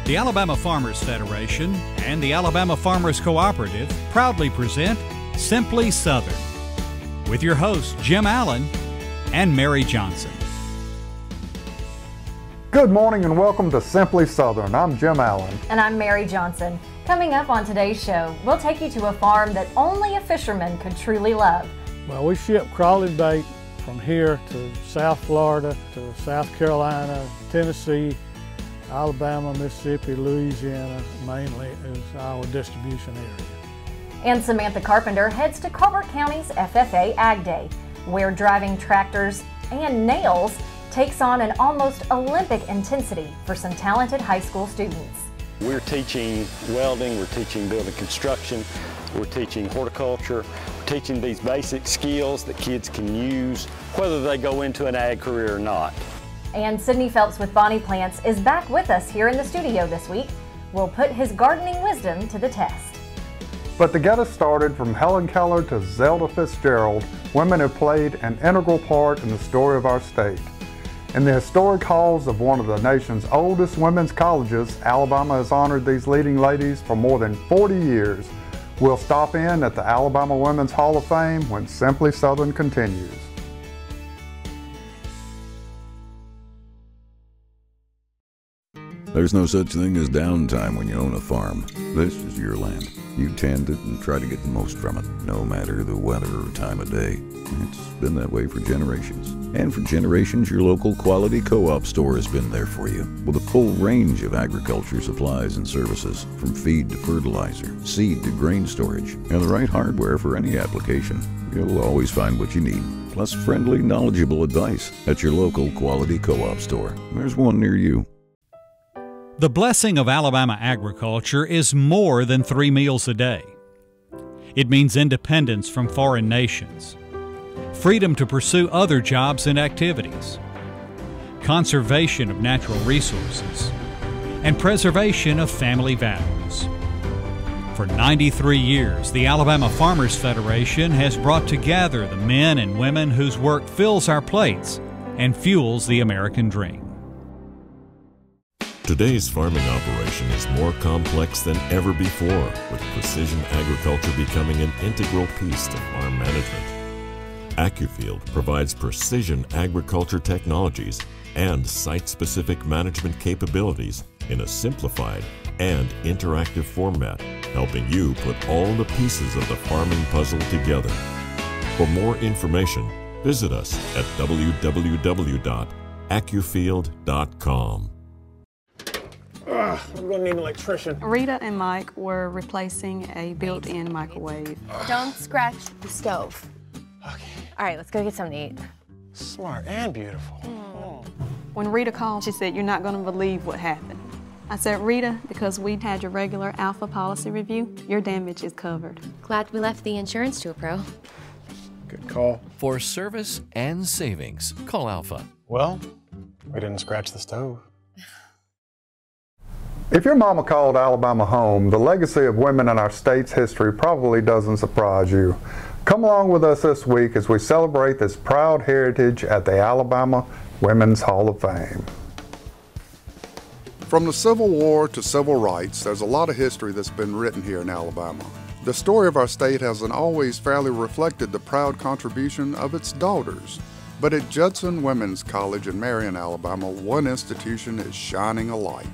The Alabama Farmers Federation and the Alabama Farmers Cooperative proudly present Simply Southern with your hosts Jim Allen and Mary Johnson. Good morning and welcome to Simply Southern. I'm Jim Allen. And I'm Mary Johnson. Coming up on today's show, we'll take you to a farm that only a fisherman could truly love. Well, we ship crawling bait from here to South Florida, to South Carolina, Tennessee, Alabama, Mississippi, Louisiana, mainly is our distribution area. And Samantha Carpenter heads to Colbert County's FFA Ag Day, where driving tractors and nails takes on an almost Olympic intensity for some talented high school students. We're teaching welding, we're teaching building construction, we're teaching horticulture, we're teaching these basic skills that kids can use whether they go into an ag career or not. And Sidney Phelps with Bonnie Plants is back with us here in the studio this week. We'll put his gardening wisdom to the test. But to get us started, from Helen Keller to Zelda Fitzgerald, women have played an integral part in the story of our state. In the historic halls of one of the nation's oldest women's colleges, Alabama has honored these leading ladies for more than 40 years. We'll stop in at the Alabama Women's Hall of Fame when Simply Southern continues. There's no such thing as downtime when you own a farm. This is your land. You tend it and try to get the most from it, no matter the weather or time of day. It's been that way for generations. And for generations, your local quality co-op store has been there for you, with a full range of agriculture supplies and services, from feed to fertilizer, seed to grain storage, and the right hardware for any application. You'll always find what you need, plus friendly, knowledgeable advice at your local quality co-op store. There's one near you. The blessing of Alabama agriculture is more than 3 meals a day. It means independence from foreign nations, freedom to pursue other jobs and activities, conservation of natural resources, and preservation of family values. For 93 years, the Alabama Farmers Federation has brought together the men and women whose work fills our plates and fuels the American dream. Today's farming operation is more complex than ever before, with precision agriculture becoming an integral piece to farm management. AccuField provides precision agriculture technologies and site-specific management capabilities in a simplified and interactive format, helping you put all the pieces of the farming puzzle together. For more information, visit us at www.accufield.com. I'm gonna need an electrician. Rita and Mike were replacing a built-in microwave. Don't scratch the stove. Okay. All right, let's go get something to eat. Smart and beautiful. When Rita called, she said, "You're not gonna believe what happened." I said, "Rita, because we had your regular Alpha policy review, your damage is covered." Glad we left the insurance to a pro. Good call. For service and savings, call Alpha. Well, we didn't scratch the stove. If your mama called Alabama home, the legacy of women in our state's history probably doesn't surprise you. Come along with us this week as we celebrate this proud heritage at the Alabama Women's Hall of Fame. From the Civil War to civil rights, there's a lot of history that's been written here in Alabama. The story of our state hasn't always fairly reflected the proud contribution of its daughters. But at Judson Women's College in Marion, Alabama, one institution is shining a light.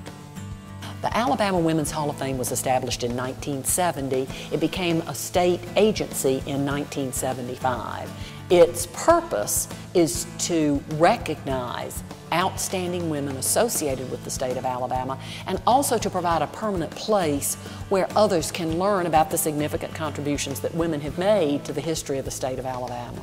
The Alabama Women's Hall of Fame was established in 1970. It became a state agency in 1975. Its purpose is to recognize outstanding women associated with the state of Alabama and also to provide a permanent place where others can learn about the significant contributions that women have made to the history of the state of Alabama.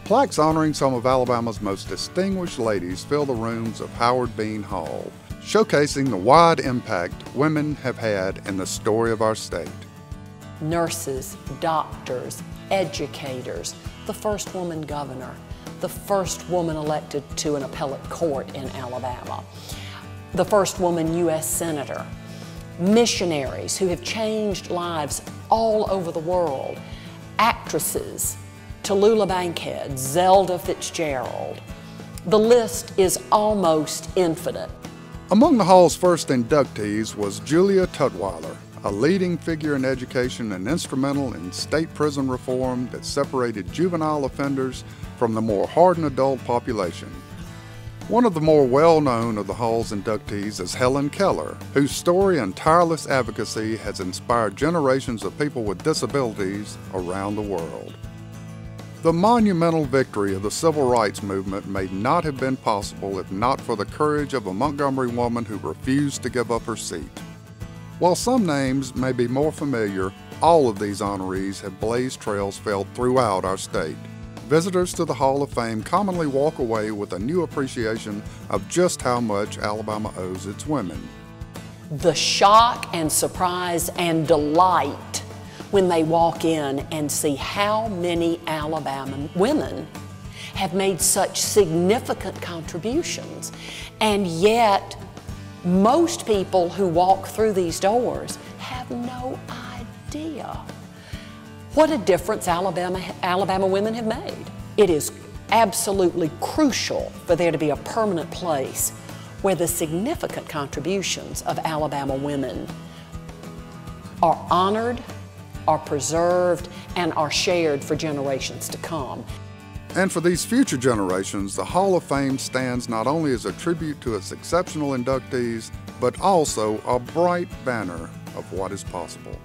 Plaques honoring some of Alabama's most distinguished ladies fill the rooms of Howard Bean Hall, showcasing the wide impact women have had in the story of our state. Nurses, doctors, educators, the first woman governor, the first woman elected to an appellate court in Alabama, the first woman U.S. Senator, missionaries who have changed lives all over the world, actresses, Tallulah Bankhead, Zelda Fitzgerald. The list is almost infinite. Among the Hall's first inductees was Julia Tutwiler, a leading figure in education and instrumental in state prison reform that separated juvenile offenders from the more hardened adult population. One of the more well-known of the Hall's inductees is Helen Keller, whose story and tireless advocacy has inspired generations of people with disabilities around the world. The monumental victory of the civil rights movement may not have been possible if not for the courage of a Montgomery woman who refused to give up her seat. While some names may be more familiar, all of these honorees have blazed trails felt throughout our state. Visitors to the Hall of Fame commonly walk away with a new appreciation of just how much Alabama owes its women. The shock and surprise and delight when they walk in and see how many Alabama women have made such significant contributions. And yet, most people who walk through these doors have no idea what a difference Alabama women have made. It is absolutely crucial for there to be a permanent place where the significant contributions of Alabama women are honored, are preserved, and are shared for generations to come. And for these future generations, the Hall of Fame stands not only as a tribute to its exceptional inductees, but also a bright banner of what is possible.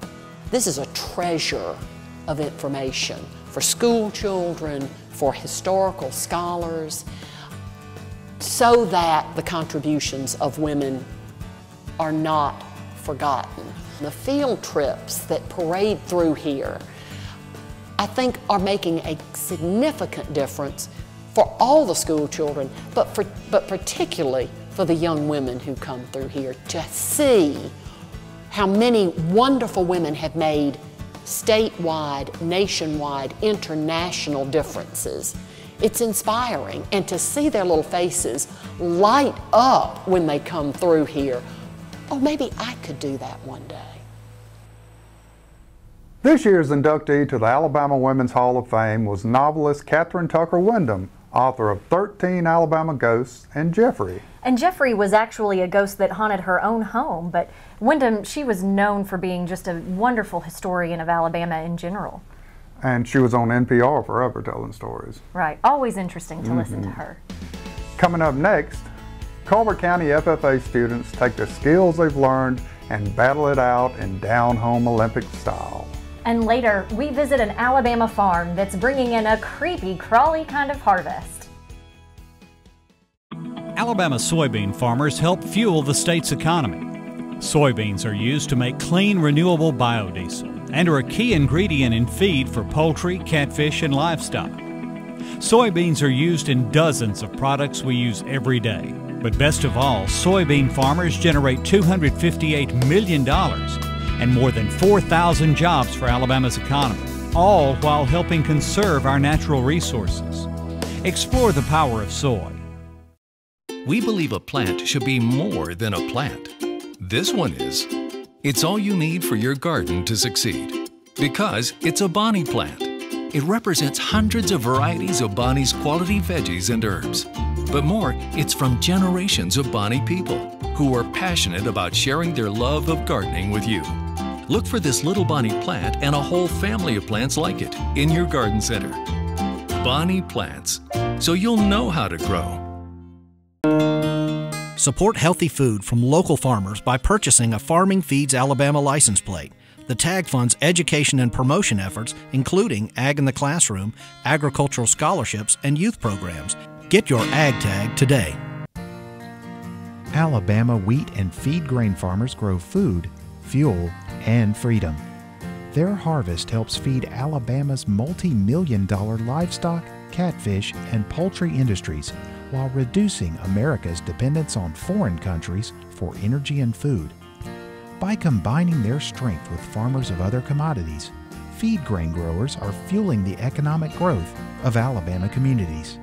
This is a treasure of information for school children, for historical scholars, so that the contributions of women are not forgotten. The field trips that parade through here, I think, are making a significant difference for all the school children, but particularly for the young women who come through here, to see how many wonderful women have made statewide, nationwide, international differences. It's inspiring, and to see their little faces light up when they come through here. Oh, maybe I could do that one day. This year's inductee to the Alabama Women's Hall of Fame was novelist Katherine Windham, author of 13 Alabama Ghosts and Jeffrey. And Jeffrey was actually a ghost that haunted her own home, but Windham, she was known for being just a wonderful historian of Alabama in general. And she was on NPR forever telling stories. Right, always interesting to listen to her. Coming up next, Colbert County FFA students take the skills they've learned and battle it out in down-home Olympic style. And later, we visit an Alabama farm that's bringing in a creepy, crawly kind of harvest. Alabama soybean farmers help fuel the state's economy. Soybeans are used to make clean, renewable biodiesel and are a key ingredient in feed for poultry, catfish, and livestock. Soybeans are used in dozens of products we use every day. But best of all, soybean farmers generate $258 million and more than 4,000 jobs for Alabama's economy, all while helping conserve our natural resources. Explore the power of soy. We believe a plant should be more than a plant. This one is. It's all you need for your garden to succeed. Because it's a Bonnie plant. It represents hundreds of varieties of Bonnie's quality veggies and herbs. But more, it's from generations of Bonnie people who are passionate about sharing their love of gardening with you. Look for this little Bonnie plant and a whole family of plants like it in your garden center. Bonnie Plants, so you'll know how to grow. Support healthy food from local farmers by purchasing a Farming Feeds Alabama license plate. The tag funds education and promotion efforts, including Ag in the Classroom, agricultural scholarships, and youth programs. Get your Ag tag today. Alabama wheat and feed grain farmers grow food, fuel, and freedom. Their harvest helps feed Alabama's multi-million-dollar livestock, catfish, and poultry industries while reducing America's dependence on foreign countries for energy and food. By combining their strength with farmers of other commodities, feed grain growers are fueling the economic growth of Alabama communities.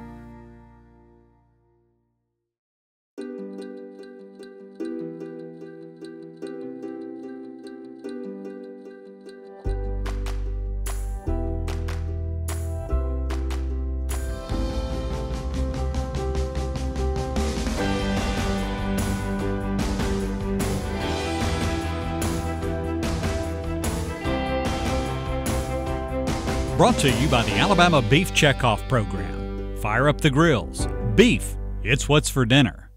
Brought to you by the Alabama Beef Checkoff Program. Fire up the grills. Beef, it's what's for dinner.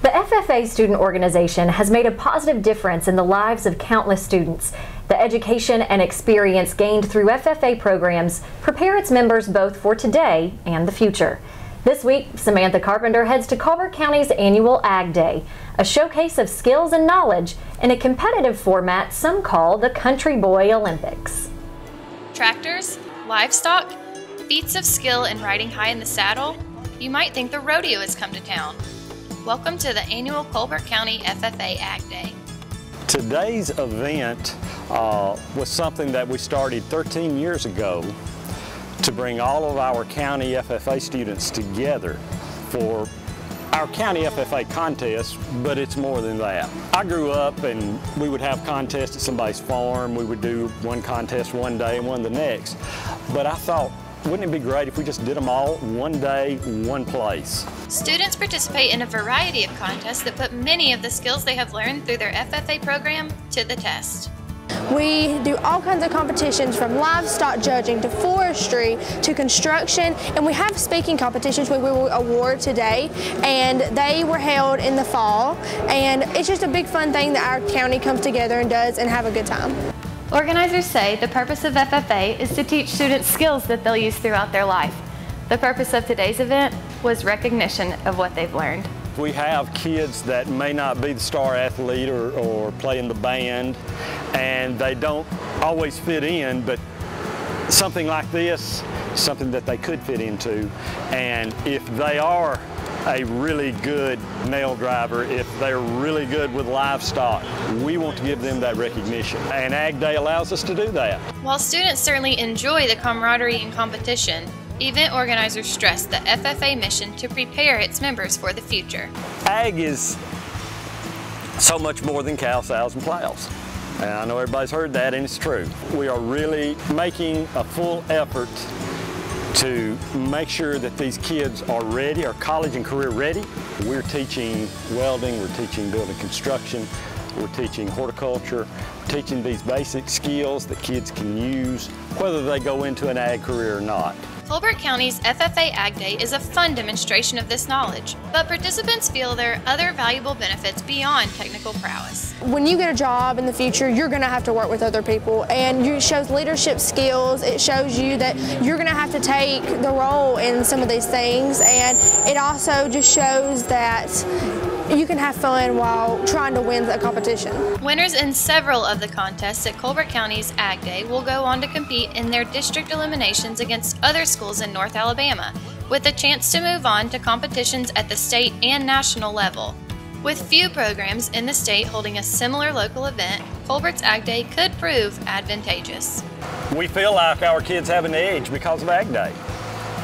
The FFA student organization has made a positive difference in the lives of countless students. The education and experience gained through FFA programs prepare its members both for today and the future. This week, Samantha Carpenter heads to Colbert County's annual Ag Day, a showcase of skills and knowledge in a competitive format some call the Country Boy Olympics. Tractors, livestock, feats of skill in riding high in the saddle, you might think the rodeo has come to town. Welcome to the annual Colbert County FFA Ag Day. Today's event was something that we started 13 years ago to bring all of our county FFA students together for our county FFA contest, but it's more than that. I grew up and we would have contests at somebody's farm. We would do one contest one day and one the next. But I thought, wouldn't it be great if we just did them all one day, one place? Students participate in a variety of contests that put many of the skills they have learned through their FFA program to the test. We do all kinds of competitions, from livestock judging to forestry to construction, and we have speaking competitions we will award today, and they were held in the fall, and it's just a big fun thing that our county comes together and does and have a good time. Organizers say the purpose of FFA is to teach students skills that they'll use throughout their life. The purpose of today's event was recognition of what they've learned. We have kids that may not be the star athlete or play in the band, and they don't always fit in, but something like this is something that they could fit into. And if they are a really good nail driver, if they're really good with livestock, we want to give them that recognition. And Ag Day allows us to do that. While students certainly enjoy the camaraderie and competition, event organizers stress the FFA mission to prepare its members for the future. Ag is so much more than cows, sows, and plows. And I know everybody's heard that, and it's true. We are really making a full effort to make sure that these kids are ready, are college and career ready. We're teaching welding, we're teaching building construction, we're teaching horticulture, we're teaching these basic skills that kids can use, whether they go into an ag career or not. Colbert County's FFA Ag Day is a fun demonstration of this knowledge, but participants feel there are other valuable benefits beyond technical prowess. When you get a job in the future, you're going to have to work with other people, and it shows leadership skills. It shows you that you're going to have to take the role in some of these things, and it also just shows that you can have fun while trying to win a competition. Winners in several of the contests at Colbert County's Ag Day will go on to compete in their district eliminations against other schools in North Alabama, with a chance to move on to competitions at the state and national level. With few programs in the state holding a similar local event, Colbert's Ag Day could prove advantageous. We feel like our kids have an edge because of Ag Day,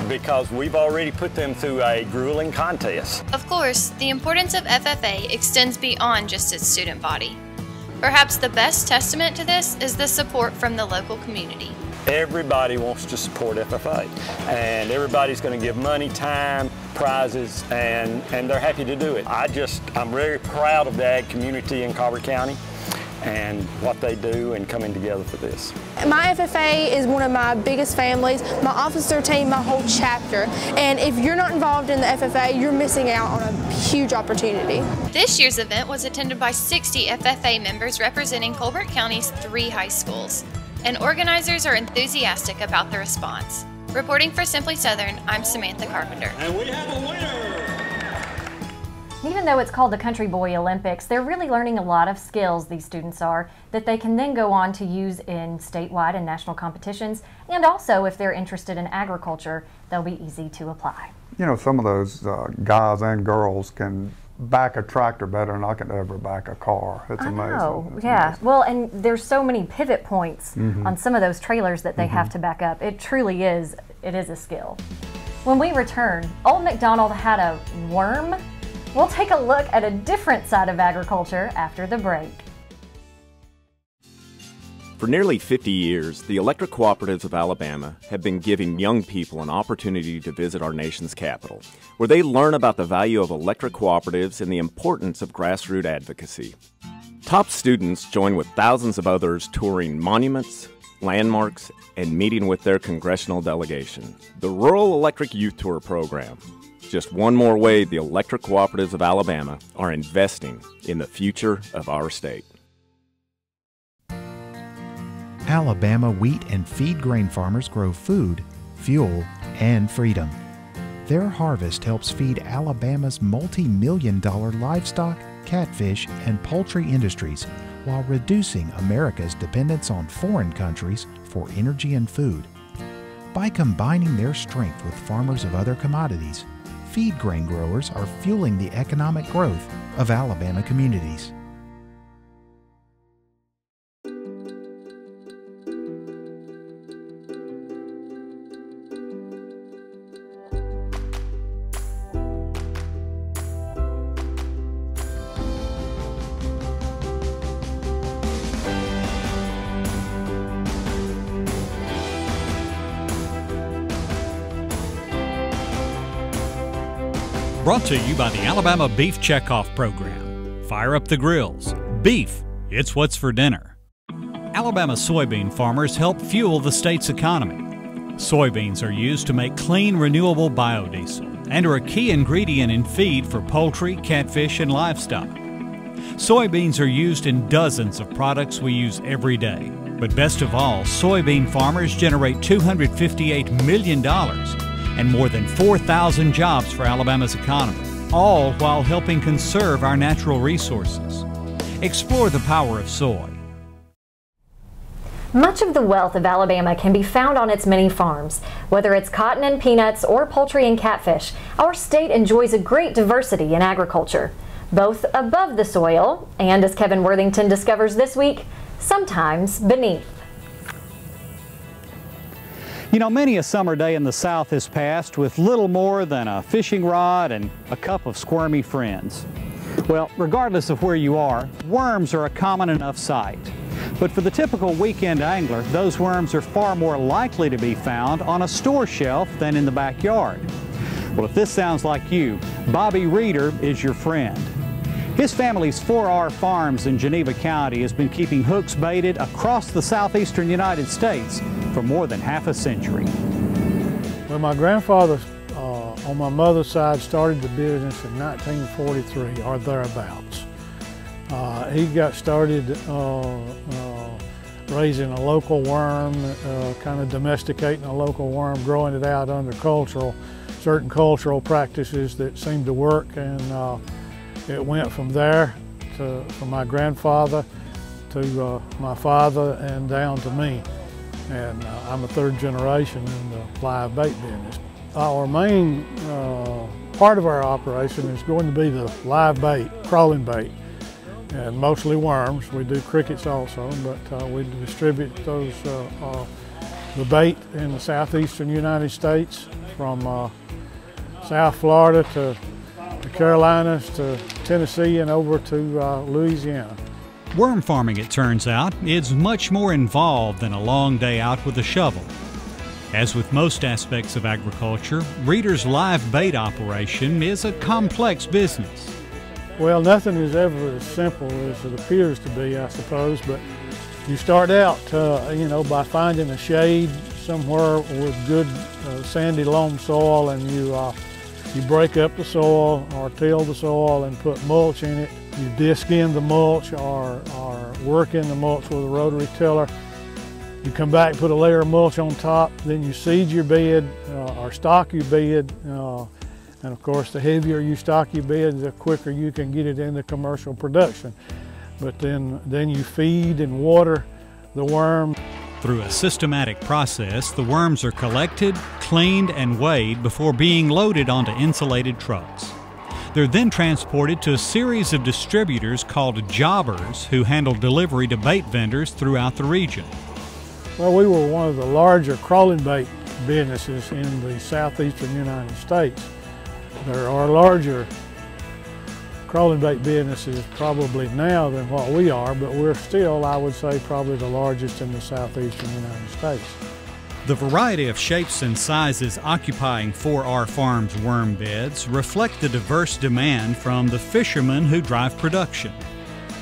because we've already put them through a grueling contest. Of course, the importance of FFA extends beyond just its student body. Perhaps the best testament to this is the support from the local community. Everybody wants to support FFA, and everybody's going to give money, time, prizes, and they're happy to do it. I'm very proud of the ag community in Colbert County and what they do and coming together for this. My FFA is one of my biggest families, my officer team, my whole chapter, and if you're not involved in the FFA, you're missing out on a huge opportunity. This year's event was attended by 60 FFA members representing Colbert County's 3 high schools, and organizers are enthusiastic about the response. Reporting for Simply Southern, I'm Samantha Carpenter. And we have a winner! Even though it's called the Country Boy Olympics, they're really learning a lot of skills, these students are, that they can then go on to use in statewide and national competitions, and also if they're interested in agriculture, they'll be easy to apply. You know, some of those guys and girls can back a tractor better than I could ever back a car. It's amazing. It's amazing. Well, and there's so many pivot points on some of those trailers that they have to back up. It truly is, it is a skill. When we return, Old MacDonald had a worm. We'll take a look at a different side of agriculture after the break. For nearly 50 years, the electric cooperatives of Alabama have been giving young people an opportunity to visit our nation's capital, where they learn about the value of electric cooperatives and the importance of grassroots advocacy. Top students join with thousands of others touring monuments, landmarks, and meeting with their congressional delegation. The Rural Electric Youth Tour program. Just one more way the electric cooperatives of Alabama are investing in the future of our state. Alabama wheat and feed grain farmers grow food, fuel, and freedom. Their harvest helps feed Alabama's multi-million-dollar livestock, catfish, and poultry industries while reducing America's dependence on foreign countries for energy and food. By combining their strength with farmers of other commodities, feed grain growers are fueling the economic growth of Alabama communities. Brought to you by the Alabama Beef Checkoff Program. Fire up the grills. Beef, it's what's for dinner. Alabama soybean farmers help fuel the state's economy. Soybeans are used to make clean, renewable biodiesel and are a key ingredient in feed for poultry, catfish, and livestock. Soybeans are used in dozens of products we use every day. But best of all, soybean farmers generate $258 million and more than 4,000 jobs for Alabama's economy, all while helping conserve our natural resources. Explore the power of soy. Much of the wealth of Alabama can be found on its many farms. Whether it's cotton and peanuts or poultry and catfish, our state enjoys a great diversity in agriculture, both above the soil and, as Kevin Worthington discovers this week, sometimes beneath. You know, many a summer day in the South has passed with little more than a fishing rod and a cup of squirmy friends. Well, regardless of where you are, worms are a common enough sight. But for the typical weekend angler, those worms are far more likely to be found on a store shelf than in the backyard. Well, if this sounds like you, Bobby Reeder is your friend. His family's 4R Farms in Geneva County has been keeping hooks baited across the southeastern United States for more than half a century. Well, my grandfather on my mother's side started the business in 1943 or thereabouts. He got started raising a local worm, kind of domesticating a local worm, growing it out under certain cultural practices that seemed to work, and it went from there from my grandfather to my father and down to me. And I'm a third generation in the live bait business. Our main part of our operation is going to be the live bait, crawling bait, and mostly worms. We do crickets also, but we distribute those the bait in the southeastern United States, from South Florida to the Carolinas to Tennessee and over to Louisiana. Worm farming, it turns out, is much more involved than a long day out with a shovel. As with most aspects of agriculture, Reeder's live bait operation is a complex business. Well, nothing is ever as simple as it appears to be, I suppose, but you start out, by finding a shade somewhere with good sandy loam soil, and you break up the soil or till the soil and put mulch in it. You disc in the mulch or work in the mulch with a rotary tiller. You come back, put a layer of mulch on top, then you seed your bed or stock your bed. And of course, the heavier you stock your bed, the quicker you can get it into commercial production. But then you feed and water the worm. Through a systematic process, the worms are collected, cleaned, and weighed before being loaded onto insulated trucks. They're then transported to a series of distributors called jobbers who handle delivery to bait vendors throughout the region. Well, we were one of the larger crawling bait businesses in the southeastern United States. There are larger crawling bait businesses probably now than what we are, but we're still, I would say, probably the largest in the southeastern United States. The variety of shapes and sizes occupying 4R Farms worm beds reflect the diverse demand from the fishermen who drive production.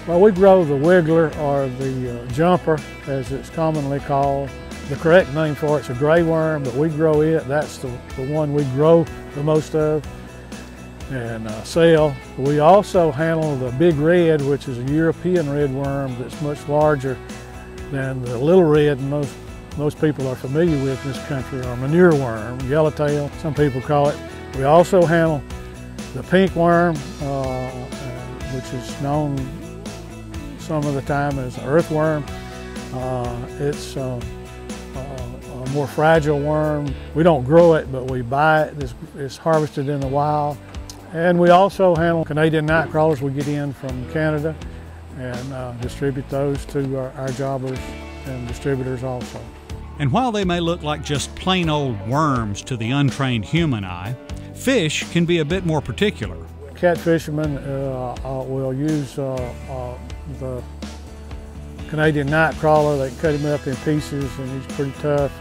Well, we grow the wiggler, or the jumper, as it's commonly called. The correct name for it's a gray worm, but we grow it. That's the one we grow the most of and sell. We also handle the big red, which is a European red worm that's much larger than the little red most people are familiar with in this country, or manure worm, yellowtail, some people call it. We also handle the pink worm, which is known some of the time as earthworm. It's a more fragile worm. We don't grow it, but we buy it. It's harvested in the wild. And we also handle Canadian night crawlers we get in from Canada and distribute those to our jobbers and distributors also. And while they may look like just plain old worms to the untrained human eye, fish can be a bit more particular. Cat fishermen will use the Canadian night crawler. They cut him up in pieces, and he's pretty tough.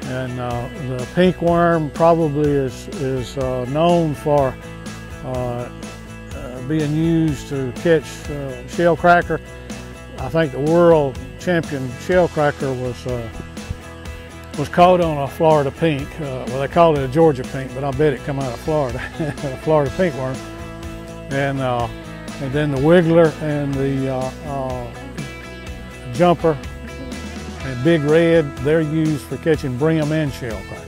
And the pink worm probably is known for being used to catch shell cracker. I think the world champion shell cracker was caught on a Florida pink. Well, they called it a Georgia pink, but I bet it come out of Florida, a Florida pink worm. And then the wiggler and the jumper and big red, they're used for catching brim and shell cracker.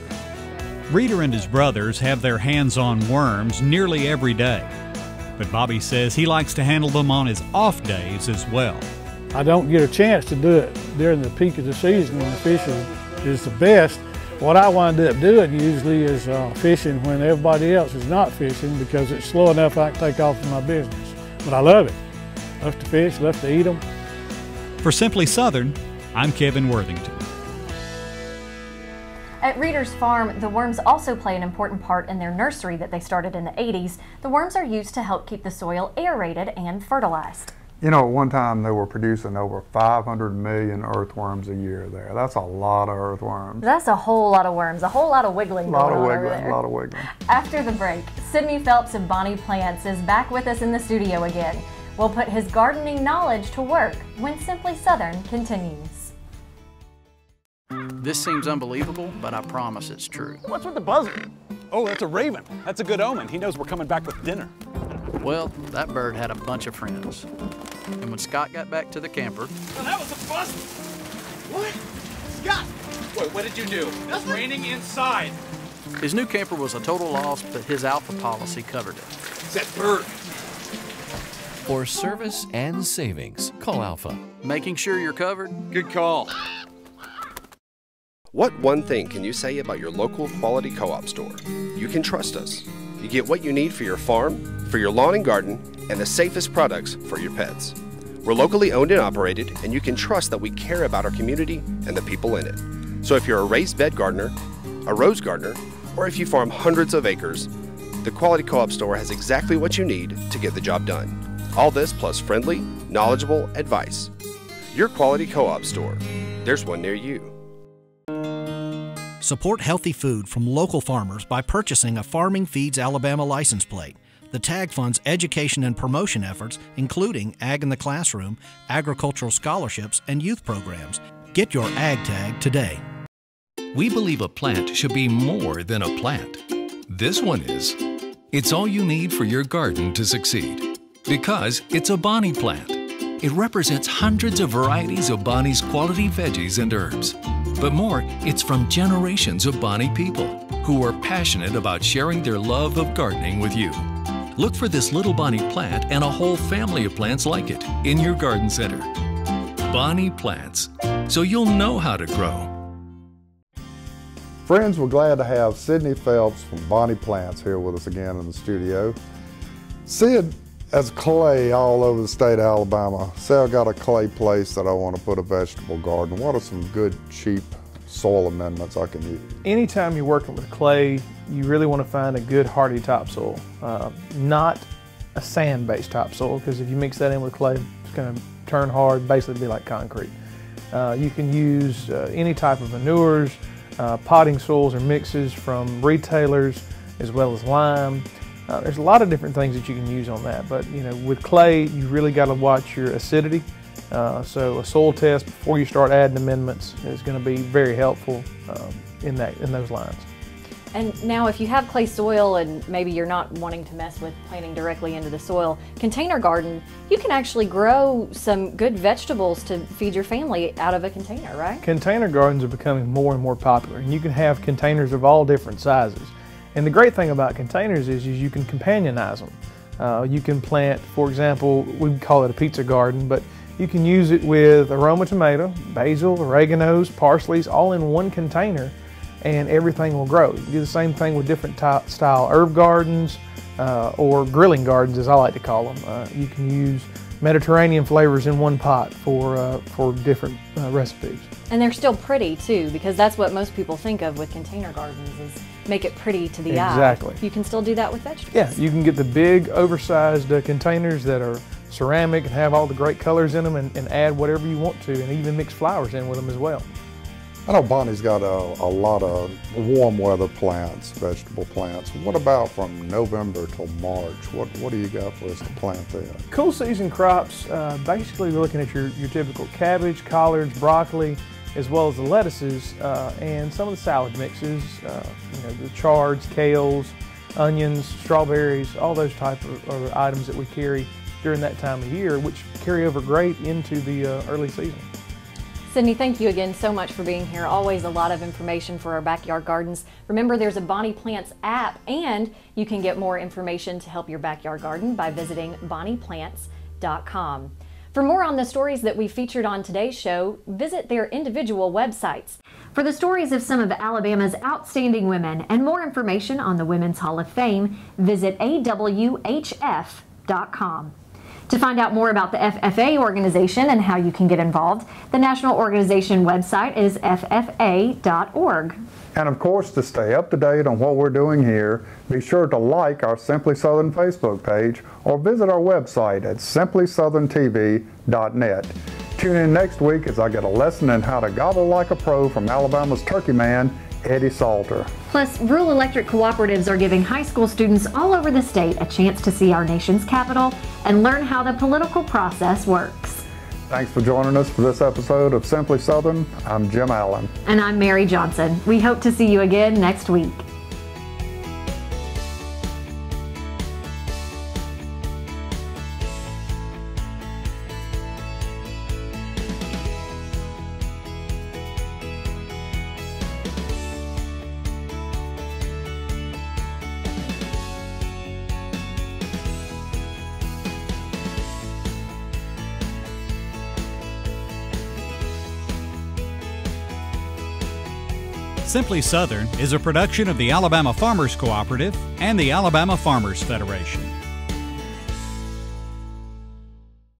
Reeder and his brothers have their hands on worms nearly every day, but Bobby says he likes to handle them on his off days as well. I don't get a chance to do it during the peak of the season when the fishing is the best. What I wind up doing usually is fishing when everybody else is not fishing, because it's slow enough I can take off in my business. But I love it. Love to fish, love to eat them. For Simply Southern, I'm Kevin Worthington. At Reeder's Farm, the worms also play an important part in their nursery that they started in the 80s. The worms are used to help keep the soil aerated and fertilized. You know, at one time they were producing over 500 million earthworms a year there. That's a lot of earthworms. That's a whole lot of worms, a whole lot of wiggling going on over there. A lot of wiggling. After the break, Sidney Phelps of Bonnie Plants is back with us in the studio again. We'll put his gardening knowledge to work when Simply Southern continues. This seems unbelievable, but I promise it's true. What's with the buzzer? Oh, that's a raven. That's a good omen. He knows we're coming back with dinner. Well, that bird had a bunch of friends. And when Scott got back to the camper... Well, that was a buzz! What? Scott! Wait, what did you do? It's raining inside. His new camper was a total loss, but his alpha policy covered it. It's that bird. For service and savings, call Alpha. Making sure you're covered? Good call. What one thing can you say about your local quality co-op store? You can trust us. You get what you need for your farm, for your lawn and garden, and the safest products for your pets. We're locally owned and operated, and you can trust that we care about our community and the people in it. So if you're a raised bed gardener, a rose gardener, or if you farm hundreds of acres, the Quality Co-op Store has exactly what you need to get the job done. All this plus friendly, knowledgeable advice. Your Quality Co-op Store. There's one near you. Support healthy food from local farmers by purchasing a Farming Feeds Alabama license plate. The tag funds education and promotion efforts, including Ag in the Classroom, agricultural scholarships, and youth programs. Get your Ag tag today. We believe a plant should be more than a plant. This one is. It's all you need for your garden to succeed. Because it's a Bonnie plant. It represents hundreds of varieties of Bonnie's quality veggies and herbs. But more, it's from generations of Bonnie people who are passionate about sharing their love of gardening with you. Look for this little Bonnie plant and a whole family of plants like it in your garden center. Bonnie Plants, so you'll know how to grow. Friends, we're glad to have Sidney Phelps from Bonnie Plants here with us again in the studio. Sid, as clay all over the state of Alabama, say I got a clay place that I want to put a vegetable garden. What are some good, cheap soil amendments I can use? Anytime you're working with clay, you really want to find a good hardy topsoil, not a sand-based topsoil, because if you mix that in with clay, it's going to turn hard, basically be like concrete. You can use any type of manures, potting soils or mixes from retailers, as well as lime. There's a lot of different things that you can use on that, but you know, with clay, you really got to watch your acidity. So a soil test before you start adding amendments is going to be very helpful in those lines. And now if you have clay soil and maybe you're not wanting to mess with planting directly into the soil, container garden, you can actually grow some good vegetables to feed your family out of a container, right? Container gardens are becoming more and more popular, and you can have containers of all different sizes. And the great thing about containers is you can companionize them. You can plant, for example, we call it a pizza garden, but you can use it with aroma tomato, basil, oreganos, parsleys, all in one container, and everything will grow. You do the same thing with different style herb gardens or grilling gardens, as I like to call them. You can use Mediterranean flavors in one pot for different recipes. And they're still pretty too, because that's what most people think of with container gardens is make it pretty to the eye. Exactly. You can still do that with vegetables. Yeah, you can get the big oversized containers that are ceramic and have all the great colors in them and add whatever you want to, and even mix flowers in with them as well. I know Bonnie's got a lot of warm weather plants, vegetable plants. What about from November till March? What do you got for us to plant there? Cool season crops, basically we're looking at your typical cabbage, collards, broccoli, as well as the lettuces and some of the salad mixes, you know, the chards, kales, onions, strawberries, all those type of items that we carry during that time of year, which carry over great into the early season. Sidney, thank you again so much for being here. Always a lot of information for our backyard gardens. Remember, there's a Bonnie Plants app, and you can get more information to help your backyard garden by visiting bonnieplants.com. For more on the stories that we featured on today's show, visit their individual websites. For the stories of some of Alabama's outstanding women and more information on the Women's Hall of Fame, visit awhf.com. To find out more about the FFA organization and how you can get involved, the national organization website is ffa.org. And of course, to stay up to date on what we're doing here, be sure to like our Simply Southern Facebook page or visit our website at simplysouthern.tv.net. Tune in next week as I get a lesson in how to gobble like a pro from Alabama's turkey man, Eddie Salter. Plus, rural electric cooperatives are giving high school students all over the state a chance to see our nation's capital and learn how the political process works. Thanks for joining us for this episode of Simply Southern. I'm Jim Allen. And I'm Mary Johnson. We hope to see you again next week. Simply Southern is a production of the Alabama Farmers Cooperative and the Alabama Farmers Federation.